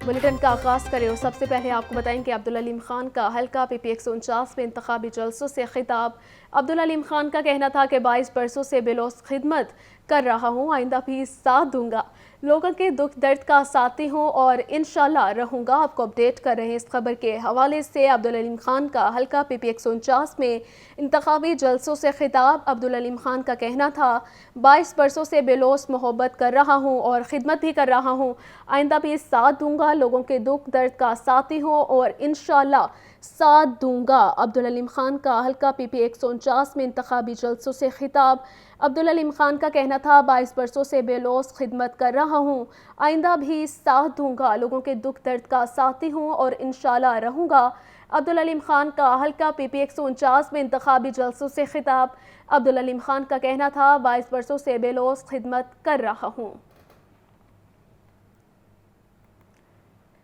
Bulletin का आगाज़ करें और सबसे पहले आपको बताएं कि अब्दुल अलीम खान का हल्का PP 149 में इंतखाबी जलसों से खिताब। अब्दुल अलीम खान का कहना था कि 22 बरसों से बेलौस खिदमत कर रहा हूँ, आइंदा भी साथ दूंगा, लोगों के दुख दर्द का साथी हूँ और इंशाल्लाह रहूँगा। आपको अपडेट कर रहे हैं इस खबर के हवाले से। अब्दुल अलीम खान का हल्का PP 149 में इंतखाबी जलसों से खिताब। अब्दुल अलीम खान का कहना था 22 बरसों से बेलौस मोहब्बत कर रहा हूँ और ख़िदमत भी कर रहा हूँ, आइंदा भी साथ दूंगा, लोगों के दुख दर्द का साथी हूँ और इंशाल्लाह साथ दूंगा। अब्दुल अलीम खान का हल्का PP 149 में इंतखाबी जलसों से खिताब। अब्दुल अलीम खान का कहना था 22 बरसों से बेलौस खिदमत कर रहा हूँ, आइंदा भी साथ दूंगा, लोगों के दुख दर्द का साथी हूँ और इंशाल्लाह रहूँगा। अब्दुल अलीम खान का हल्का PP 149 में इंतखाबी जलसों से खिताब। अब्दुल अलीम खान का कहना था 22 बरसों से बेलौस खिदमत कर रहा हूँ।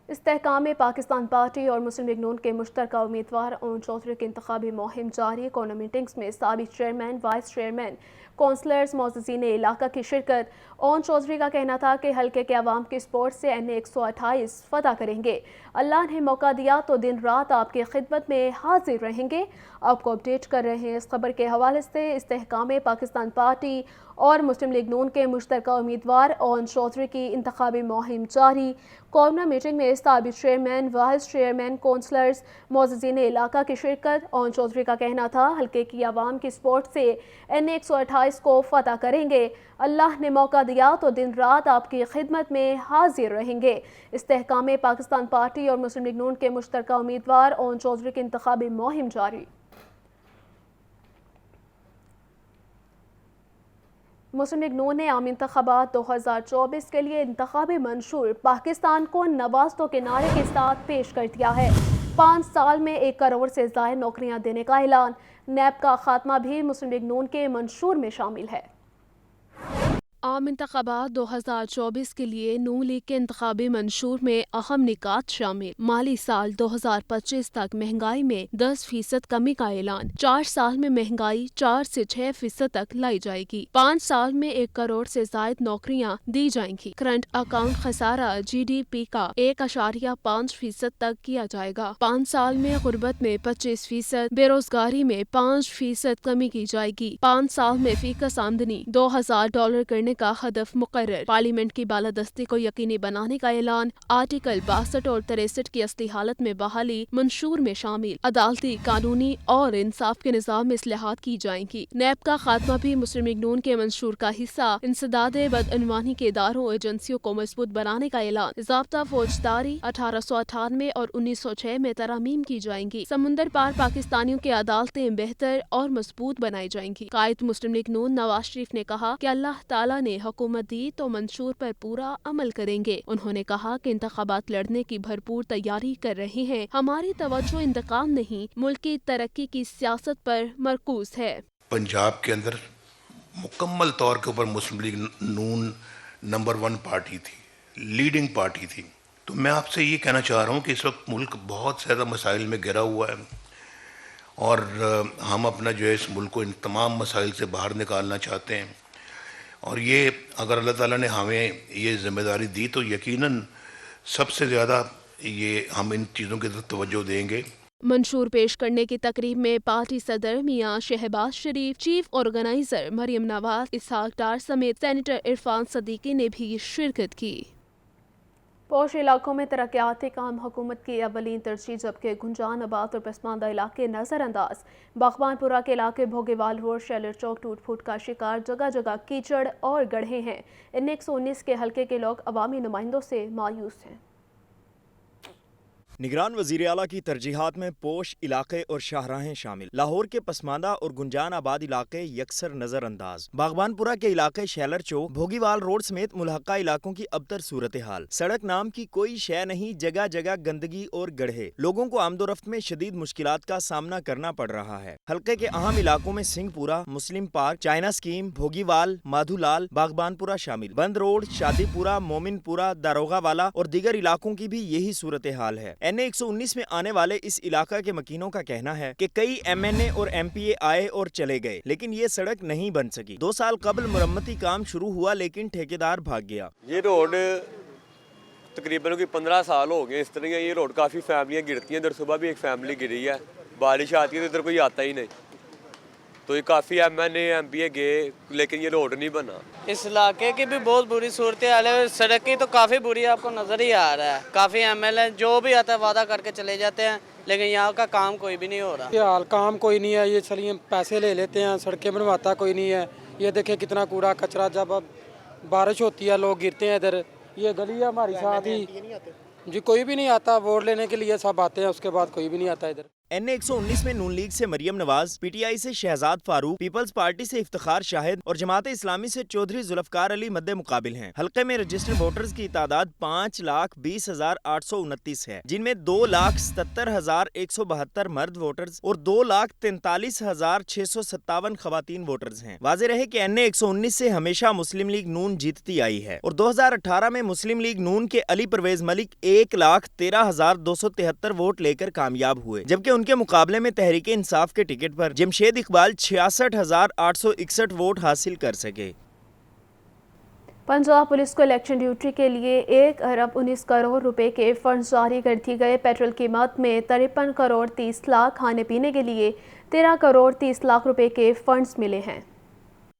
इस्तेहकाम पाकिस्तान पार्टी और मुस्लिम लीग नून के मुश्तरका उम्मीदवार ओन चौधरी की इंतखाबी मुहिम जारी। कौमी मीटिंग्स में साबिक चेयरमैन, वाइस चेयरमैन, कौंसलर्स, मौजूदीन इलाका की शिरकत। ओन चौधरी का कहना था कि हल्के के अवाम की सपोर्ट से NA 128 फतह करेंगे। अल्लाह ने मौका दिया तो दिन रात आपकी खिदमत में हाजिर रहेंगे। आपको अपडेट कर रहे हैं इस खबर के हवाले से। इस्तेहकाम पाकिस्तान पार्टी और मुस्लिम लीग नून के मुश्तरका उम्मीदवार ओन चौधरी की इंतखाबी मुहिम जारी। कौमी मीटिंग में साबिक चेयरमैन, वाइस चेयरमैन, कौंसलर्स, मौजूदीन इलाका की शिरकत। ओन चौधरी का कहना था हल्के की आवाम की सपोर्ट से NA 128 को फतह करेंगे। अल्लाह ने मौका दिया तो दिन रात आपकी खिदमत में हाजिर रहेंगे। इस्तेहकाम पाकिस्तान पार्टी और मुस्लिम लीग नून के मुश्तरका उम्मीदवार ओन चौधरी की इंतखाबी मुहिम जारी। मुस्लिम लीग नून ने आम इंतखाबात 2024 के लिए इंतखाबी मंशूर पाकिस्तान को नवाज़तों के नारे के साथ पेश कर दिया है। 5 साल में 1 करोड़ से ज़ायद नौकरियां देने का ऐलान। नैब का खात्मा भी मुस्लिम लीग नून के मंशूर में शामिल है। आम इंतखाबात 2024 के लिए नून लीग के इंतखाबी मंशूर में अहम निकात शामिल। माली साल 2025 तक महंगाई में 10% कमी का ऐलान। 4 साल में महंगाई 4 से 6% तक लाई जाएगी। 5 साल में 1 करोड़ से जायद नौकरियां दी जाएंगी। करंट अकाउंट खसारा GDP का 1.5% तक किया जाएगा। 5 साल में गुर्बत में 25%, बेरोजगारी में 5% कमी की जाएगी। 5 साल में फीकस आमदनी $2000 करने का हदफ मुकर्रर। पार्लियामेंट की बालादस्ती को यकीनी बनाने का ऐलान। आर्टिकल 62 और 63 की असली हालत में बहाली मंशूर में शामिल। अदालती, कानूनी और इंसाफ के निज़ाम में इस्लाहात की जाएंगी। नैब का खात्मा भी मुस्लिम लीग नून के मंशूर का हिस्सा। इंसदाद बदअनवानी के इदारों और एजेंसियों को मजबूत बनाने का ऐलान। ज़ाब्ता फौजदारी 1898 और 1906 में तरमीम की जाएंगी। समुंदर पार पाकिस्तानियों की अदालतें बेहतर और मजबूत बनाई जाएंगी। कायद मुस्लिम लीग नून नवाज शरीफ ने कहा कि अल्लाह ताला ने हुकूमत दी तो मंशूर पर पूरा अमल करेंगे। उन्होंने कहा कि इंतखाबात लड़ने की भरपूर तैयारी कर रहे हैं। हमारी तवज्जो इंतकाम नहीं, मुल्क की तरक्की की सियासत पर मरकूज है। पंजाब के अंदर मुकम्मल तौर के ऊपर मुस्लिम लीग नून नंबर 1 पार्टी थी, लीडिंग पार्टी थी। तो मैं आपसे ये कहना चाह रहा हूँ कि इस वक्त मुल्क बहुत ज़्यादा मसाइल में घिरा हुआ है और हम अपना जो है इस मुल्क को इन तमाम मसाइल से बाहर निकालना चाहते हैं। और ये अगर अल्लाह ताला ने हमें ये ज़िम्मेदारी दी तो यकीनन सबसे ज़्यादा ये हम इन चीज़ों की तरफ तवज्जो देंगे। मंशूर पेश करने की तकरीब में पार्टी सदर मियां शहबाज शरीफ, चीफ ऑर्गेनाइजर मरियम नवाज, इसहाक डार समेत सेनेटर इरफान सदीकी ने भी शिरकत की। पौष इलाकों में तरक्याती काम हुकूमत की अवलीन तरजीह, जबकि गुंजान आबाद और पसमानदा इलाके नजरअंदाज। बागबानपुरा के इलाके भोगीवाल रोड शेलर चौक टूट फूट का शिकार, जगह जगह कीचड़ और गड्ढे हैं। NA 119 के हल्के के लोग अवामी नुमाइंदों से मायूस हैं। निगरान वजीर आला की तरजीहात में पोश इलाके और शाहराहें शामिल। लाहौर के पसमानदा और गुंजान आबाद इलाके यकसर नजर अंदाज। बागबानपुरा के इलाके शैलर चौक, भोगीवाल रोड समेत मुल्हका इलाकों की अबतर सूरत हाल। सड़क नाम की कोई शय नहीं, जगह जगह गंदगी और गड्ढे। लोगों को आमदोरफ्त में शदीद मुश्किलात का सामना करना पड़ रहा है। हल्के के अहम इलाकों में Singhpura, Muslim park, China scheme, Bhogiwal, Madhulal, Baghbanpura शामिल। बंद रोड, शादीपुरा, मोमिनपुरा, दारोगा वाला और दीगर इलाकों की भी यही सूरत हाल है। NA 119 में आने वाले इस इलाका के मकीनों का कहना है कि कई MNA और MPA आए और चले गए, लेकिन ये सड़क नहीं बन सकी। 2 साल कबल मुरम्मती काम शुरू हुआ, लेकिन ठेकेदार भाग गया। ये रोड तकरीबन कोई 15 साल हो गए इस तरह ये रोड, काफ़ी फैमिलियाँ गिरती हैं इधर। सुबह भी एक फैमिली गिरी है, बारिश आती है तो इधर कोई आता ही नहीं। तो ये काफ़ी MNA MPA गए लेकिन ये रोड नहीं बना। इस इलाके की भी बहुत बुरी सूरत हाल है, सड़क की तो काफ़ी बुरी आपको नज़र ही आ रहा है। काफ़ी MLA जो भी आता है वादा करके चले जाते हैं, लेकिन यहाँ का काम कोई भी नहीं हो रहा। हाल काम कोई नहीं है, ये चलिए पैसे ले लेते हैं, सड़कें बनवाता कोई नहीं है। ये देखें कितना कूड़ा कचरा, जब अब बारिश होती है लोग गिरते हैं इधर। ये गली है हमारी साथ ही जी, कोई भी नहीं आता। वोट लेने के लिए सब आते हैं, उसके बाद कोई भी नहीं आता इधर। NA 119 में नून लीग से मरियम नवाज, PTI से शहजाद फारूक, पीपल्स पार्टी से इफ्तिखार शाहिद और जमात इस्लामी से चौधरी जुल्फकार अली मद्दे मुकाबिल हैं। हल्के में रजिस्टर्ड वोटर्स की तादाद 5,20,829 है, जिनमें 2,77,172 मर्द वोटर्स और 2,43,657 खवातीन वोटर्स हैं। वाज़ेह रहे कि NA 119 से हमेशा मुस्लिम लीग नून जीतती आई है और 2018 में मुस्लिम लीग नून के अली परवेज मलिक 1,13,273 वोट लेकर कामयाब हुए, जबकि उनके मुकाबले में तहरीक इंसाफ के टिकट पर जमशेद इकबाल 66,861 वोट हासिल कर सके। पंजाब पुलिस को इलेक्शन ड्यूटी के लिए 1 अरब 19 करोड़ रुपए के फंड जारी कर दिए गए। पेट्रोल कीमत में 53 करोड़ 30 लाख, खाने पीने के लिए 13 करोड़ 30 लाख रुपए के फंड्स मिले हैं।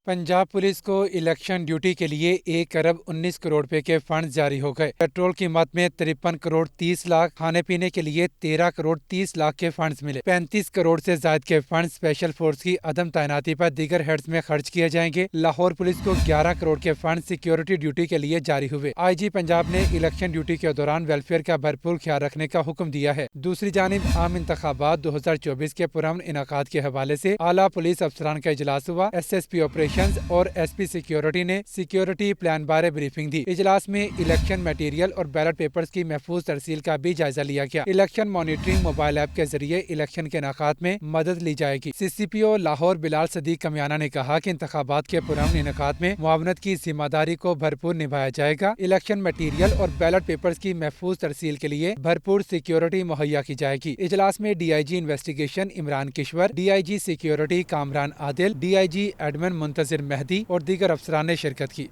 पंजाब पुलिस को इलेक्शन ड्यूटी के लिए 1 अरब 19 करोड़ रुपए के फंड जारी हो गए। पेट्रोल कीमत में 53 करोड़ 30 लाख, खाने पीने के लिए 13 करोड़ 30 लाख के फंड्स मिले। 35 करोड़ से ज्यादा के फंड स्पेशल फोर्स की अदम तैनाती पर दीगर हेड्स में खर्च किए जाएंगे। लाहौर पुलिस को 11 करोड़ के फंड सिक्योरिटी ड्यूटी के लिए जारी हुए। IG पंजाब ने इलेक्शन ड्यूटी के दौरान वेलफेयर का भरपूर ख्याल रखने का हुक्म दिया है। दूसरी जानिब आम इंतखाबात 2024 के पुरअमन इनाकात के हवाले से आला पुलिस अफसरान का इजलास हुआ। SSP ऑपरेशन और SP सिक्योरिटी ने सिक्योरिटी प्लान बारे ब्रीफिंग दी। इजलास में इलेक्शन मटेरियल और बैलेट पेपर्स की महफूज तरसील का भी जायजा लिया गया। इलेक्शन मॉनिटरिंग मोबाइल ऐप के जरिए इलेक्शन के इनाकात में मदद ली जाएगी। CCPO लाहौर बिलाल सदीक कमियाना ने कहा कि इंतखाबात के पुरअमन इनाकात में मुआवनत की जिम्मेदारी को भरपूर निभाया जाएगा। इलेक्शन मटेरियल और बैलेट पेपर्स की महफूज तरसील के लिए भरपूर सिक्योरिटी मुहैया की जाएगी। इजलास में DIG investigation Imran Kishwar, DIG security Kamran Adil, DIG admin Muntazir Mehdi और दीगर अफसरान ने शिरकत की।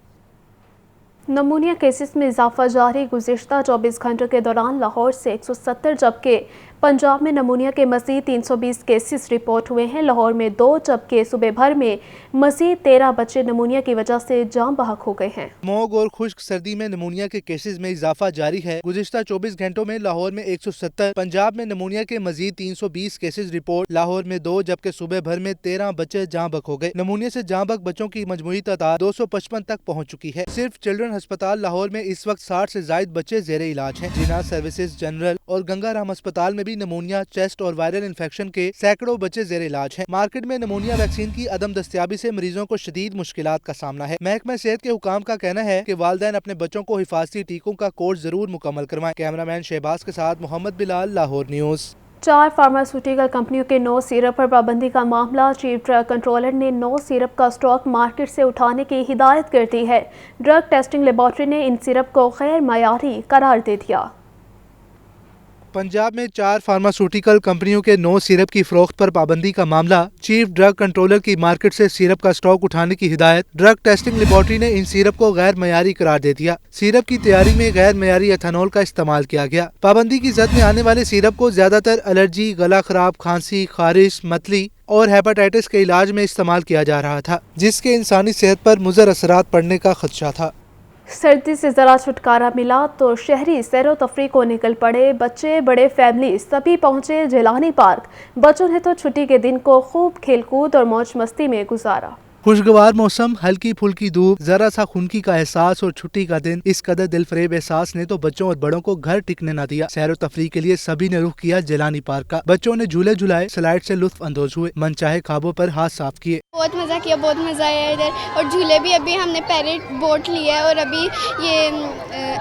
नमूनिया केसेस में इजाफा जारी। गुज़िश्ता 24 घंटों के दौरान लाहौर से 170 जबकि पंजाब में नमूनिया के मज़ीद 320 केसेस रिपोर्ट हुए हैं। लाहौर में 2 जबकि सूबे भर में मज़ीद 13 बच्चे नमूनिया की वजह से जान बहक हो गए हैं। स्मॉग और खुश्क सर्दी में नमूनिया के केसेस में इजाफा जारी है। गुज़िश्ता 24 घंटों में लाहौर में 170, पंजाब में नमूनिया के मज़ीद 320 केसेस रिपोर्ट। लाहौर में 2 जबकि सूबे भर में 13 बच्चे जान बहक हो गए। नमूनिया से जान बहक बच्चों की मजमूई तादाद 255 तक पहुँच चुकी है। सिर्फ चिल्ड्रन अस्पताल लाहौर में इस वक्त 60 से जायद बच्चे जेरे इलाज हैं। जिना सर्विसेज जनरल और गंगाराम अस्पताल में भी नमूनिया, चेस्ट और वायरल इन्फेक्शन के सैकड़ों बच्चे जेरे इलाज हैं। मार्केट में नमूनिया वैक्सीन की अदम दस्तयाबी से मरीजों को शदीद मुश्किलात का सामना है। महकमा सेहत के हुकाम का कहना है कि वालिदैन अपने बच्चों को हिफाजती टीकों का कोर्स जरूर मुकम्मल करवाएं। कैमरामैन शहबाज के साथ मोहम्मद बिलाल, लाहौर न्यूज़। 4 फार्मास्यूटिकल कंपनियों के 9 सिरप पर पाबंदी का मामला। चीफ ड्रग कंट्रोलर ने 9 सिरप का स्टॉक मार्केट से उठाने की हिदायत कर दी है। ड्रग टेस्टिंग लेबॉर्ट्री ने इन सिरप को गैर मयारी करार दे दिया। पंजाब में 4 फार्मास्यूटिकल कंपनियों के 9 सिरप की फरोख्त पर पाबंदी का मामला। चीफ ड्रग कंट्रोलर की मार्केट से सिरप का स्टॉक उठाने की हिदायत। ड्रग टेस्टिंग लेबॉर्ट्री ने इन सिरप को गैर मयारी करार दे दिया। सिरप की तैयारी में गैर मयारी एथेनॉल का इस्तेमाल किया गया। पाबंदी की जद में आने वाले सिरप को ज्यादातर एलर्जी, गला खराब, खांसी, खारिश, मतली और हेपेटाइटिस के इलाज में इस्तेमाल किया जा रहा था, जिसके इंसानी सेहत पर मुज़र असरात पड़ने का खदशा था। सर्दी से ज़रा छुटकारा मिला तो शहरी सैरो तफरी को निकल पड़े। बच्चे, बड़े, फैमिली सभी पहुंचे जिलानी पार्क। बच्चों ने तो छुट्टी के दिन को खूब खेलकूद और मौज मस्ती में गुजारा। खुशगवार मौसम, हल्की फुल्की धूप, जरा सा खुनकी का एहसास और छुट्टी का दिन। इस कदर दिलफरेब एहसास ने तो बच्चों और बड़ों को घर टिकने न दिया। सैर तफरी के लिए सभी ने रुख किया जिलानी पार्क का। बच्चों ने झूले झुलाए, स्लाइड से लुत्फ अंदोज हुए, मनचाहे खाबों पर हाथ साफ किए। बहुत मज़ा किया, बहुत मज़ा आया इधर। और झूले भी अभी हमने पैरेट बोट लिया है और अभी ये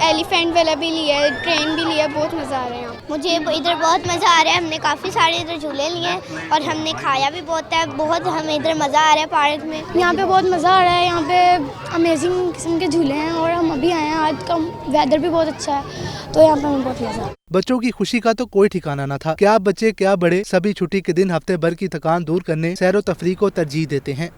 एलिफेंट वाला भी लिया है, ट्रेन भी लिया है। बहुत मज़ा आ रहा है। मुझे इधर बहुत मज़ा आ रहा है। हमने काफ़ी सारे इधर झूले लिए हैं और हमने खाया भी बहुत है। बहुत हमें इधर मज़ा आ रहा है पार्क में। यहाँ पे बहुत मज़ा आ रहा है। यहाँ पे अमेजिंग किस्म के झूले हैं और हम अभी आए हैं। आज का वेदर भी बहुत अच्छा है तो यहाँ पे हमें बहुत मज़ा। बच्चों की खुशी का तो कोई ठिकाना न था। क्या बच्चे क्या बड़े, सभी छुट्टी के दिन हफ्ते भर की थकान दूर करने सैर तफरी को तरजीह देते हैं।